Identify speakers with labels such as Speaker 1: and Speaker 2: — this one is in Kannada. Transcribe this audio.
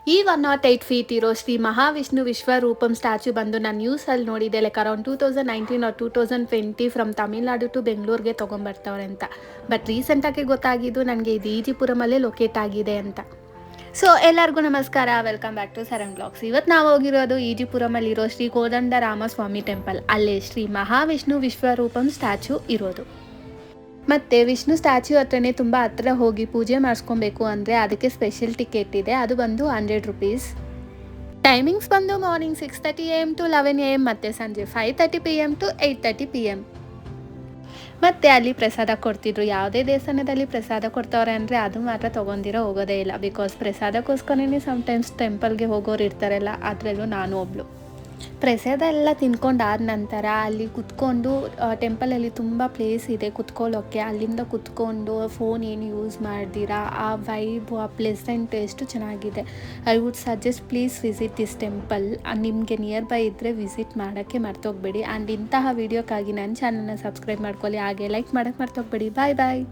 Speaker 1: ಈ 108 ಫೀಟ್ ಇರೋ ಶ್ರೀ ಮಹಾವಿಷ್ಣು ವಿಶ್ವರೂಪಂ ಸ್ಟ್ಯಾಚ್ಯೂ ಬಂದು ನಾನು ನ್ಯೂಸಲ್ಲಿ ನೋಡಿದೆ, like around 2019 R 2020 from Tamil Nadu to ಬೆಂಗಳೂರಿಗೆ ತೊಗೊಂಬರ್ತಾವ್ರೆ ಅಂತ. ಬಟ್ ರೀಸೆಂಟಾಗಿ ಗೊತ್ತಾಗಿದ್ದು ನನಗೆ ಇದು ಈಜಿಪುರಮಲ್ಲೇ ಲೊಕೇಟ್ ಆಗಿದೆ ಅಂತ. ಸೊ ಎಲ್ಲರಿಗೂ ನಮಸ್ಕಾರ, welcome back to Saran blogs. ಇವತ್ತು ನಾವು ಹೋಗಿರೋದು ಈಜಿಪುರಮಲ್ಲಿರೋ ಶ್ರೀ ಕೋದಂಡರಾಮಸ್ವಾಮಿ ಟೆಂಪಲ್. ಅಲ್ಲೇ ಶ್ರೀ ಮಹಾವಿಷ್ಣು ವಿಶ್ವರೂಪಂ ಸ್ಟ್ಯಾಚ್ಯೂ ಇರೋದು. ಮತ್ತು ವಿಷ್ಣು ಸ್ಟ್ಯಾಚ್ಯೂ ಹತ್ರನೇ ತುಂಬ ಹತ್ರ ಹೋಗಿ ಪೂಜೆ ಮಾಡಿಸ್ಕೊಬೇಕು ಅಂದರೆ ಅದಕ್ಕೆ ಸ್ಪೆಷಲ್ ಟಿಕೆಟ್ ಇದೆ, ಅದು ಬಂದು 100 ರುಪೀಸ್. ಟೈಮಿಂಗ್ಸ್ ಬಂದು ಮಾರ್ನಿಂಗ್ 6:30 AM ಟು 11 AM ಮತ್ತು ಸಂಜೆ 5:30 PM ಟು 8:30 PM. ಮತ್ತು ಅಲ್ಲಿ ಪ್ರಸಾದ ಕೊಡ್ತಿದ್ರು. ಯಾವುದೇ ದೇವಸ್ಥಾನದಲ್ಲಿ ಪ್ರಸಾದ ಕೊಡ್ತವ್ರೆ ಅಂದರೆ ಅದು ಮಾತ್ರ ತೊಗೊಂಡಿರೋ ಹೋಗೋದೇ ಇಲ್ಲ, ಬಿಕಾಸ್ ಪ್ರಸಾದಕ್ಕೋಸ್ಕರನೇ ಸಮ್ಟೈಮ್ಸ್ ಟೆಂಪಲ್ಗೆ ಹೋಗೋರು ಇರ್ತಾರಲ್ಲ, ಅದರಲ್ಲೂ ನಾನು ಒಬ್ಳು. ಪ್ರಸಾದ ಎಲ್ಲ ತಿನ್ಕೊಂಡಾದ ನಂತರ ಅಲ್ಲಿ ಕುತ್ಕೊಂಡು, ಟೆಂಪಲಲ್ಲಿ ತುಂಬ ಪ್ಲೇಸ್ ಇದೆ ಕುತ್ಕೊಳ್ಳೋಕ್ಕೆ. ಅಲ್ಲಿಂದ ಕುತ್ಕೊಂಡು ಫೋನ್ ಏನು ಯೂಸ್ ಮಾಡ್ದಿರಾ ಆ ವೈಬು, ಆ ಪ್ಲೆಸೆಂಟ್ ಎಷ್ಟು ಚೆನ್ನಾಗಿದೆ. I would suggest please visit this temple. ನಿಮಗೆ ನಿಯರ್ ಬೈ ಇದ್ದರೆ ವಿಸಿಟ್ ಮಾಡೋಕ್ಕೆ ಮರ್ತೋಗ್ಬೇಡಿ. ಆ್ಯಂಡ್ ಇಂತಹ ವೀಡಿಯೋಕ್ಕಾಗಿ ನನ್ನ ಚಾನಲ್ನ ಸಬ್ಸ್ಕ್ರೈಬ್ ಮಾಡ್ಕೊಳ್ಳಿ, ಹಾಗೆ ಲೈಕ್ ಮಾಡೋಕ್ಕೆ ಮರ್ತೋಗ್ಬೇಡಿ. ಬಾಯ್ ಬಾಯ್.